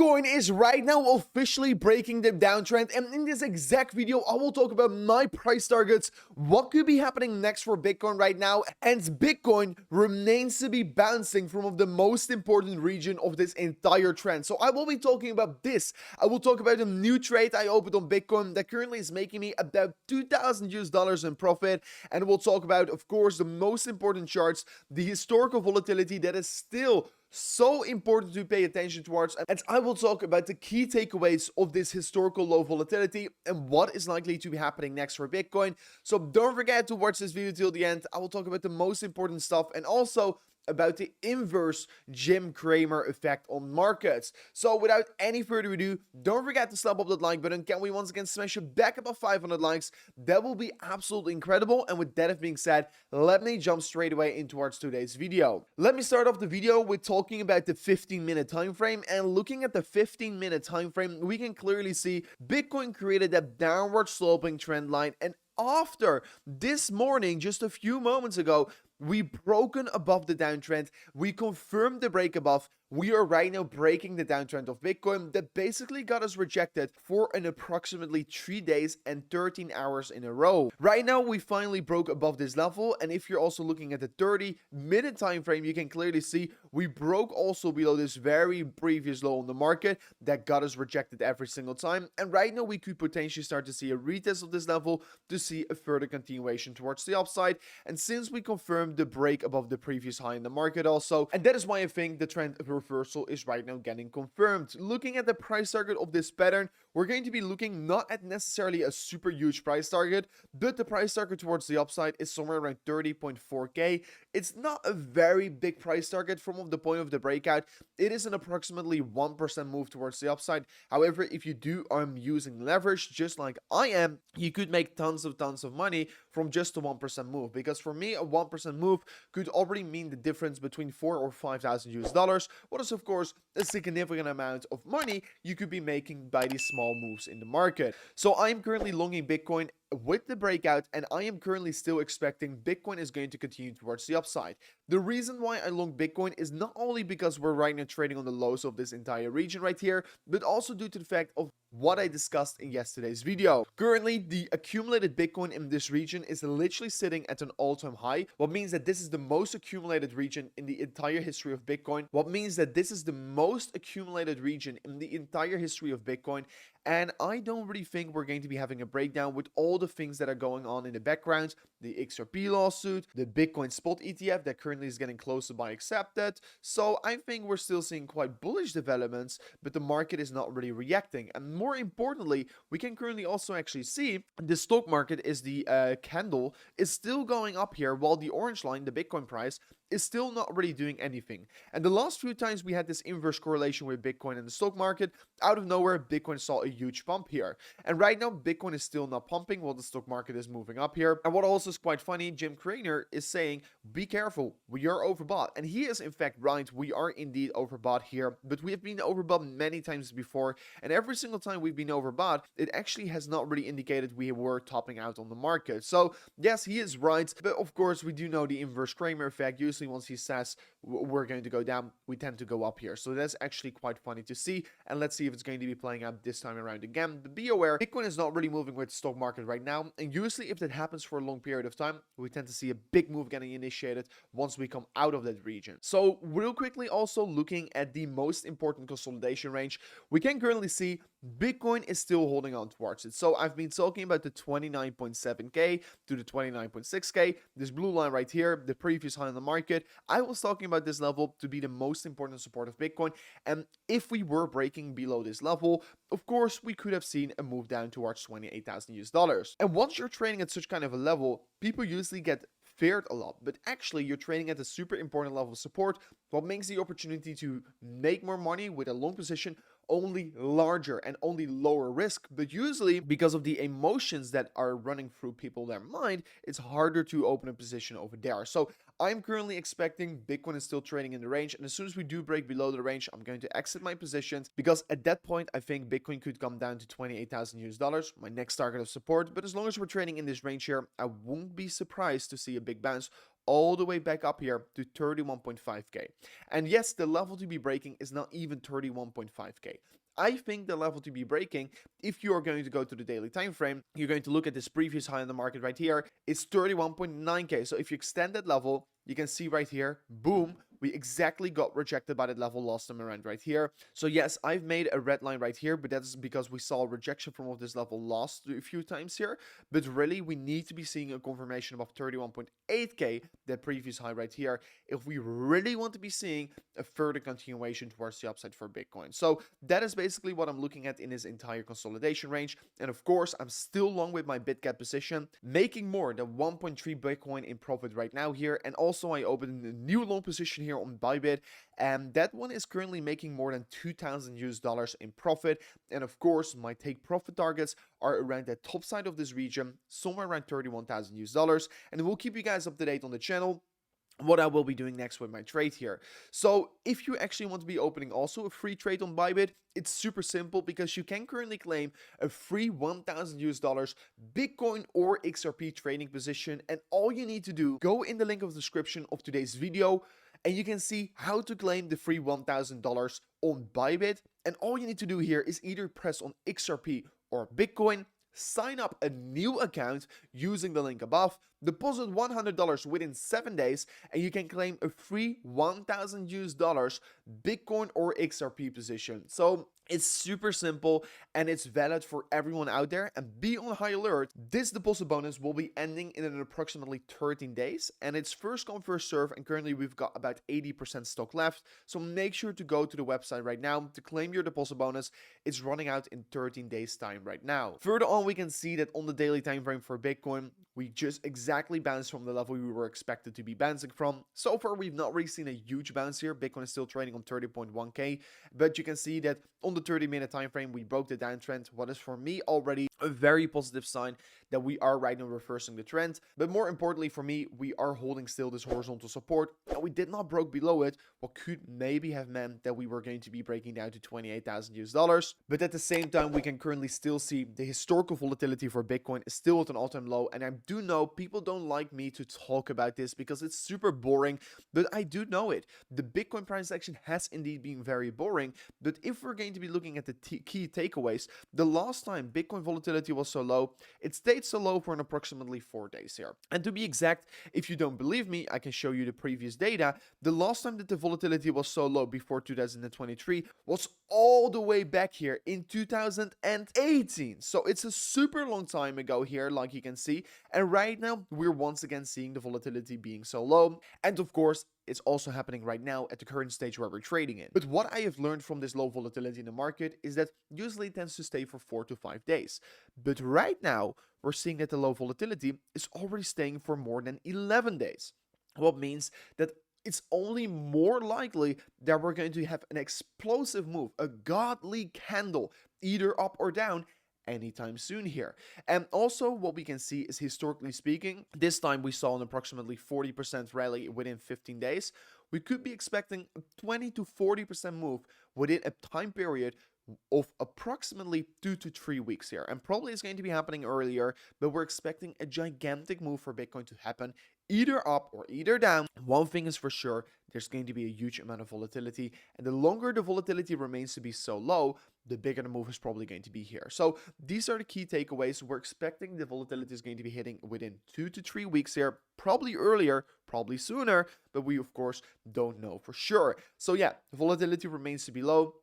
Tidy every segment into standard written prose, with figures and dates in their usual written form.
Bitcoin is right now officially breaking the downtrend, and in this exact video I will talk about my price targets, what could be happening next for Bitcoin right now, and Bitcoin remains to be bouncing from one of the most important region of this entire trend. So I will be talking about this. I will talk about a new trade I opened on Bitcoin that currently is making me about $2,000 in profit, and we'll talk about, of course, the most important charts, the historical volatility that is still so important to pay attention towards, and I will talk about the key takeaways of this historical low volatility and what is likely to be happening next for Bitcoin. So don't forget to watch this video till the end. I will talk about the most important stuff and also about the inverse Jim Cramer effect on markets. So without any further ado, don't forget to slap up that like button. Can we once again smash it back above 500 likes? That will be absolutely incredible. And with that being said, let me jump straight away into towards today's video. Let me start off the video with talking about the 15-minute time frame, and looking at the 15-minute time frame, we can clearly see Bitcoin created that downward sloping trend line, and after this morning, just a few moments ago, we broken above the downtrend. We confirmed the break above. We are right now breaking the downtrend of Bitcoin that basically got us rejected for an approximately 3 days and 13 hours in a row. Right now, we finally broke above this level, and if you're also looking at the 30-minute time frame, you can clearly see we broke also below this very previous low on the market that got us rejected every single time. And right now, we could potentially start to see a retest of this level to see a further continuation towards the upside. And since we confirmed the break above the previous high in the market also, and that is why I think the trend reversal is right now getting confirmed. Looking at the price target of this pattern, we're going to be looking not at necessarily a super huge price target, but the price target towards the upside is somewhere around 30.4k. It's not a very big price target from the point of the breakout. It is an approximately 1% move towards the upside. However, if you do using leverage just like I am, you could make tons of money from just a 1% move, because for me a 1% move could already mean the difference between $4,000 or $5,000, what is of course a significant amount of money you could be making by these small moves in the market. So I'm currently longing Bitcoin with the breakout, and I am currently still expecting Bitcoin is going to continue towards the upside. The reason why I long Bitcoin is not only because we're right now trading on the lows of this entire region right here, but also due to the fact of what I discussed in yesterday's video. Currently, the accumulated Bitcoin in this region is literally sitting at an all-time high, what means that this is the most accumulated region in the entire history of Bitcoin, and I don't really think we're going to be having a breakdown with all the things that are going on in the background. The XRP lawsuit, the Bitcoin spot ETF that currently is getting close to being accepted. So I think we're still seeing quite bullish developments, but the market is not really reacting. And more importantly, we can currently also actually see the stock market is the candle is still going up here, while the orange line, the Bitcoin price, is still not really doing anything. And the last few times we had this inverse correlation with Bitcoin and the stock market, out of nowhere, Bitcoin saw a huge pump here. And right now, Bitcoin is still not pumping while the stock market is moving up here. And what also is quite funny, Jim Cramer is saying, be careful, we are overbought. And he is in fact right, we are indeed overbought here, but we have been overbought many times before. And every single time we've been overbought, it actually has not really indicated we were topping out on the market. So yes, he is right. But of course, we do know the inverse Cramer effect. Usually once he says we're going to go down, we tend to go up here. So that's actually quite funny to see. And let's see if it's going to be playing out this time around again. But be aware, Bitcoin is not really moving with the stock market right now. And usually if that happens for a long period of time, we tend to see a big move getting initiated once we come out of that region. So real quickly, also looking at the most important consolidation range, we can currently see Bitcoin is still holding on towards it. So I've been talking about the 29.7k to the 29.6k, this blue line right here, the previous high in the market. I was talking about this level to be the most important support of Bitcoin, and if we were breaking below this level, of course we could have seen a move down towards $28,000. And once you're trading at such kind of a level, people usually get feared a lot, but actually you're trading at a super important level of support, what makes the opportunity to make more money with a long position only larger and only lower risk. But usually because of the emotions that are running through people in their mind, it's harder to open a position over there. So I'm currently expecting Bitcoin is still trading in the range, and as soon as we do break below the range, I'm going to exit my positions, because at that point I think Bitcoin could come down to $28,000, my next target of support. But as long as we're trading in this range here, I won't be surprised to see a big bounce all the way back up here to 31.5k. And yes, the level to be breaking is not even 31.5k. I think the level to be breaking, if you are going to go to the daily time frame, you're going to look at this previous high on the market right here, it's 31.9k. So if you extend that level, you can see right here, boom, we exactly got rejected by that level last time around right here. So yes, I've made a red line right here, but that is because we saw rejection from this level last a few times here. But really, we need to be seeing a confirmation above 31.8k, that previous high right here, if we really want to be seeing a further continuation towards the upside for Bitcoin. So that is basically what I'm looking at in this entire consolidation range. And of course, I'm still long with my BitCap position, making more than 1.3 Bitcoin in profit right now here. And also I opened a new long position here on Bybit, and that one is currently making more than $2,000 in profit. And of course, my take profit targets are around the top side of this region, somewhere around $31,000. And we'll keep you guys up to date on the channel what I will be doing next with my trade here. So if you actually want to be opening also a free trade on Bybit, it's super simple because you can currently claim a free $1,000 Bitcoin or XRP trading position. And all you need to do, go in the link of the description of today's video, and you can see how to claim the free $1,000 on Bybit. And all you need to do here is either press on XRP or Bitcoin, sign up a new account using the link above, deposit $100 within 7 days, and you can claim a free $1,000 Bitcoin or XRP position. So it's super simple and it's valid for everyone out there. And be on high alert, this deposit bonus will be ending in an approximately 13 days, and it's first come first serve, and currently we've got about 80% stock left. So make sure to go to the website right now to claim your deposit bonus. It's running out in 13 days time right now. Further on, we can see that on the daily time frame for Bitcoin, we just exactly bounced from the level we were expected to be bouncing from. So far, we've not really seen a huge bounce here. Bitcoin is still trading on 30.1k, but you can see that on the 30-minute time frame, we broke the downtrend, what is for me already a very positive sign that we are right now reversing the trend. But more importantly for me, we are holding still this horizontal support, and we did not broke below it, what could maybe have meant that we were going to be breaking down to $28,000. But at the same time, we can currently still see the historical volatility for Bitcoin is still at an all-time low. And I do know people don't like me to talk about this because it's super boring, but I do know it. The Bitcoin price action has indeed been very boring, but if we're going to be looking at the key takeaways, the last time Bitcoin volatility was so low, it stayed so low for an approximately 4 days here. And to be exact, if you don't believe me, I can show you the previous data. The last time that the volatility was so low before 2023 was all the way back here in 2018. So it's a super long time ago here, like you can see. And right now, we're once again seeing the volatility being so low. And of course, it's also happening right now at the current stage where we're trading in. But what I have learned from this low volatility in the market is that usually it tends to stay for 4 to 5 days. But right now, we're seeing that the low volatility is already staying for more than 11 days. What means that it's only more likely that we're going to have an explosive move, a godly candle, either up or down, anytime soon here. And also what we can see is, historically speaking, this time we saw an approximately 40% rally within 15 days. We could be expecting a 20 to 40% move within a time period of approximately 2 to 3 weeks here. And probably it's going to be happening earlier, but we're expecting a gigantic move for Bitcoin to happen, either up or either down. One thing is for sure, there's going to be a huge amount of volatility, and the longer the volatility remains to be so low, the bigger the move is probably going to be here. So these are the key takeaways. We're expecting the volatility is going to be hitting within 2 to 3 weeks here, probably earlier, probably sooner, but we of course don't know for sure. So yeah, the volatility remains to be low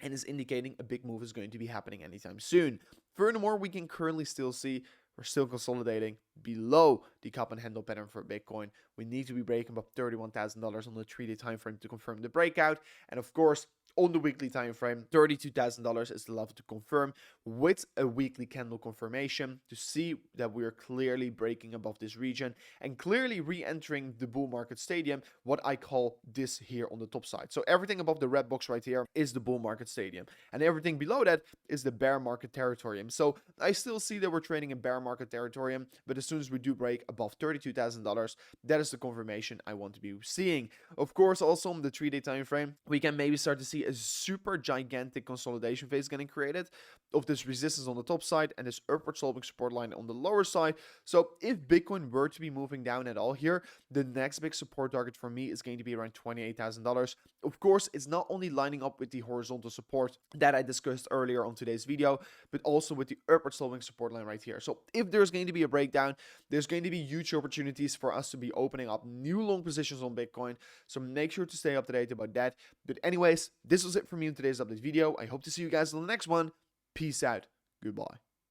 and is indicating a big move is going to be happening anytime soon. Furthermore, we can currently still see we're still consolidating below the cup and handle pattern for Bitcoin. We need to be breaking up $31,000 on the 3-day time frame to confirm the breakout. And of course, on the weekly time frame, $32,000 is the level to confirm with a weekly candle confirmation to see that we are clearly breaking above this region and clearly re-entering the bull market stadium, what I call this here on the top side. So everything above the red box right here is the bull market stadium, and everything below that is the bear market territory. So I still see that we're trading in bear market territory, but the as soon as we do break above $32,000, that is the confirmation I want to be seeing. Of course, also on the 3-day time frame, we can maybe start to see a super gigantic consolidation phase getting created of this resistance on the top side and this upward sloping support line on the lower side. So if Bitcoin were to be moving down at all here, the next big support target for me is going to be around $28,000. Of course, it's not only lining up with the horizontal support that I discussed earlier on today's video, but also with the upward sloping support line right here. So if there's going to be a breakdown, there's going to be huge opportunities for us to be opening up new long positions on Bitcoin. So make sure to stay up to date about that. But anyways, this was it for me in today's update video. I hope to see you guys in the next one. Peace out. Goodbye.